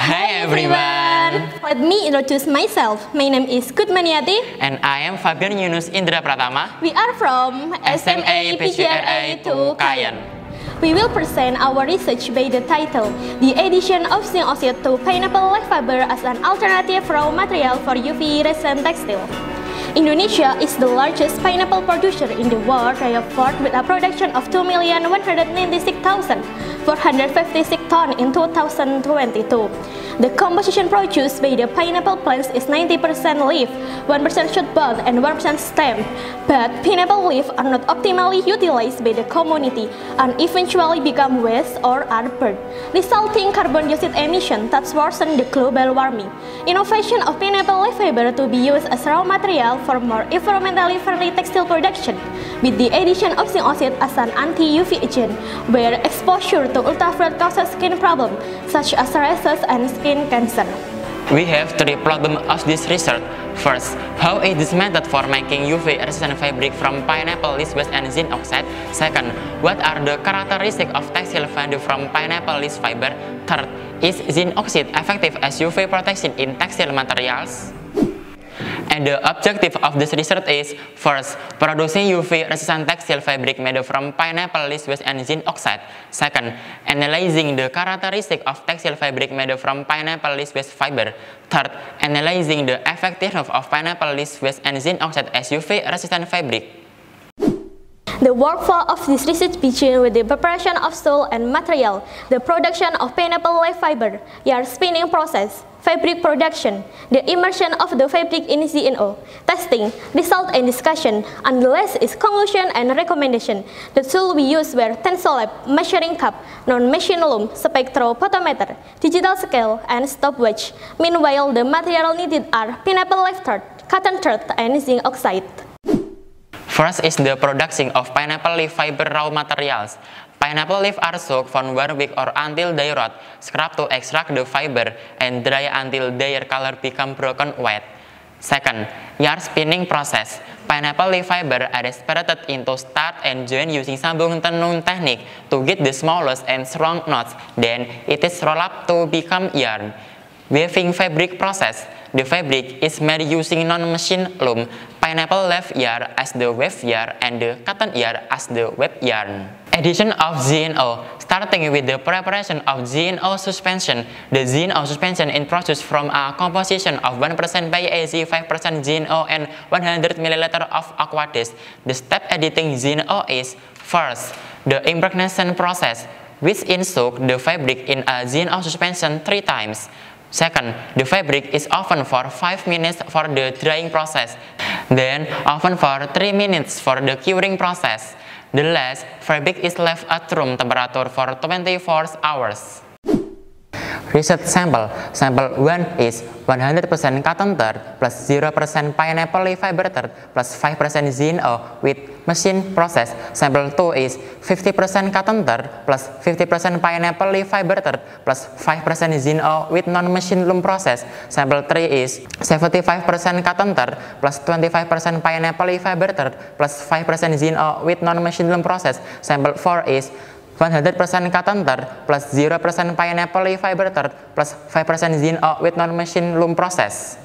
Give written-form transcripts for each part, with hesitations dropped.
Hi everyone! Let me introduce myself. My name is Kutmaniati. And I am Fabian Yunus Indra Pratama. We are from SMA PGRA 2 Kayen. We will present our research by the title, The Addition of Zinc Oxide to Pineapple Leaf Fiber as an Alternative Raw Material for UV Resin Textile. Indonesia is the largest pineapple producer in the world, with a production of 2,196,456 tons in 2022. The composition produced by the pineapple plants is 90% leaf, 1% shoot bud, and 1% stem. But pineapple leaves are not optimally utilized by the community and eventually become waste or are burned, resulting carbon dioxide emission that worsen the global warming. Innovation of pineapple leaf fiber to be used as raw material for more environmentally friendly textile production, with the addition of zinc oxide as an anti-UV agent, where exposure to ultraviolet causes skin problems such as rashes and skin cancer. We have three problems of this research. First, how is this method for making UV-resistant fabric from pineapple leaf waste and zinc oxide? Second, what are the characteristics of textile fiber from pineapple leaf fiber? Third, is zinc oxide effective as UV protection in textile materials? And the objective of this research is, first, producing UV-resistant textile fabric made from pineapple leaf waste and zinc oxide. Second, analyzing the characteristics of textile fabric made from pineapple leaf waste fiber. Third, analyzing the effectiveness of pineapple leaf waste and zinc oxide as UV-resistant fabric. The workflow of this research begins with the preparation of soil and material, the production of pineapple leaf fiber, yarn spinning process, fabric production, the immersion of the fabric in ZNO, testing, result and discussion, and the last is conclusion and recommendation. The tools we used were Tensolab, measuring cup, non-machine loom, spectrophotometer, digital scale, and stopwatch. Meanwhile, the material needed are pineapple leaf thread, cotton thread, and zinc oxide. First is the production of pineapple leaf fiber raw materials. Pineapple leaves are soaked for 1 week or until they rot, scrubbed to extract the fiber, and dry until their color become broken white. Second, yarn spinning process. Pineapple leaf fiber are separated into start and join using sambung tenun technique to get the smallest and strong knots. Then it is rolled up to become yarn. Weaving fabric process. The fabric is made using non-machine loom, pineapple leaf yarn as the weft yarn, and the cotton yarn as the weft yarn. Addition of ZNO. Starting with the preparation of ZNO suspension. The ZNO suspension is produced from a composition of 1% BAZ, 5% ZNO, and 100 ml of aqueous. The step editing ZNO is, first, the impregnation process, which soaks the fabric in a ZNO suspension 3 times. Second, the fabric is opened for 5 minutes for the drying process, then opened for 3 minutes for the curing process. The last, fabric is left at room temperature for 24 hours. Research sample. Sample 1 is 100% cotton thread plus 0% pineapple leaf fiber thread plus 5% ZNO with machine process. Sample 2 is 50% cotton thread plus 50% pineapple leaf fiber thread plus 5% ZNO with non-machine loom process. Sample 3 is 75% cotton thread plus 25% pineapple leaf fiber thread plus 5% ZNO with non-machine loom process. Sample 4 is 100% cotton thread plus 0% pineapple leaf fiber thread plus 5% ZNO with non-machine loom process.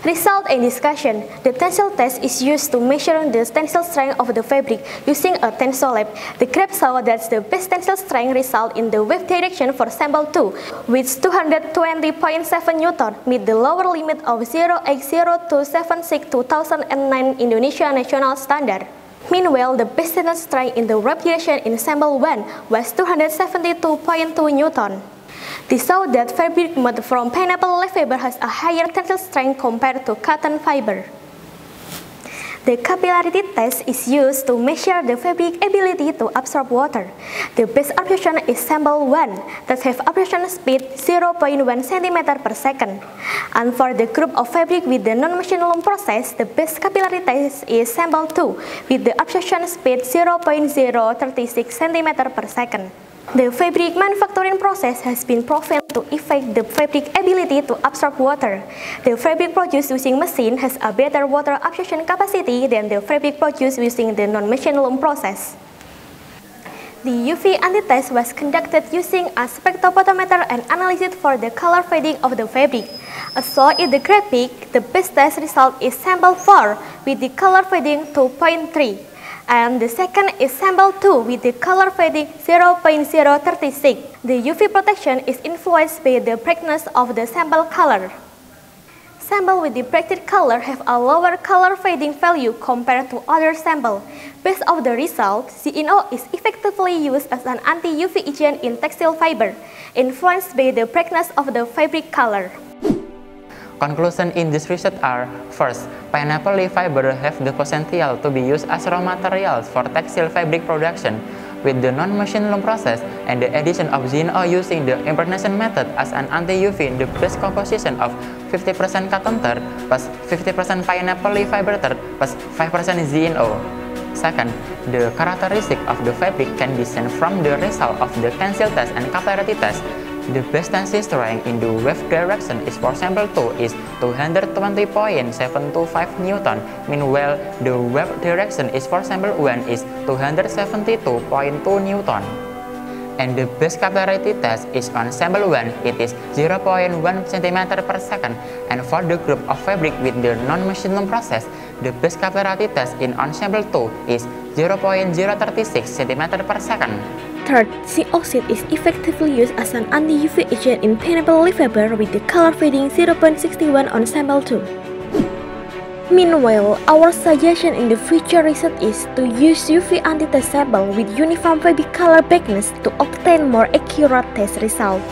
Result and discussion. The tensile test is used to measure the tensile strength of the fabric using a Tensolab. The graph shows that the best tensile strength result in the wave direction for sample 2, with 220.7 Newton, meet the lower limit of 080276209 Indonesia National Standard. Meanwhile, the best tensile strength in the wave direction in sample 1 was 272.2 Newton. This shows that fabric made from pineapple leaf fiber has a higher tensile strength compared to cotton fiber. The capillarity test is used to measure the fabric ability to absorb water. The best absorption is sample 1 that have absorption speed 0.1 cm per second. And for the group of fabric with the non-machine loom process, the best capillarity test is sample 2 with the absorption speed 0.036 cm per second. The fabric manufacturing process has been proven to affect the fabric ability to absorb water. The fabric produced using machine has a better water absorption capacity than the fabric produced using the non-machine loom process. The UV anti-test was conducted using a spectrophotometer and analyzed for the color fading of the fabric. As shown in the graphic, the best test result is sample 4 with the color fading 2.3, and the second is sample 2 with the color fading 0.036. The UV protection is influenced by the brightness of the sample color. Samples with the brighter color have a lower color fading value compared to other samples. Based on the result, ZNO is effectively used as an anti-UV agent in textile fiber, influenced by the brightness of the fabric color. Conclusions in this research are: first, pineapple leaf fiber have the potential to be used as raw materials for textile fabric production. With the non-machine loom process and the addition of ZNO using the impregnation method as an anti-UV, the best composition of 50% cotton thread plus 50% pineapple leaf fiber thread plus 5% ZNO. Second, the characteristic of the fabric can be seen from the result of the tensile test and capillarity test. The best tensile strength in the wave direction is for sample 2 is 220.725 Newton. Meanwhile, the wave direction is for sample 1 is 272.2 Newton. And the best capillarity test is on sample 1, it is 0.1 cm per second. And for the group of fabric with the non-machine loom process, the best capillarity test in on sample 2 is 0.036 cm per second. Third, zinc oxide is effectively used as an anti-UV agent in pineapple leaf fiber with the color fading 0.61 on sample 2. Meanwhile, our suggestion in the future research is to use UV anti-test sample with uniform fabric color brightness to obtain more accurate test results.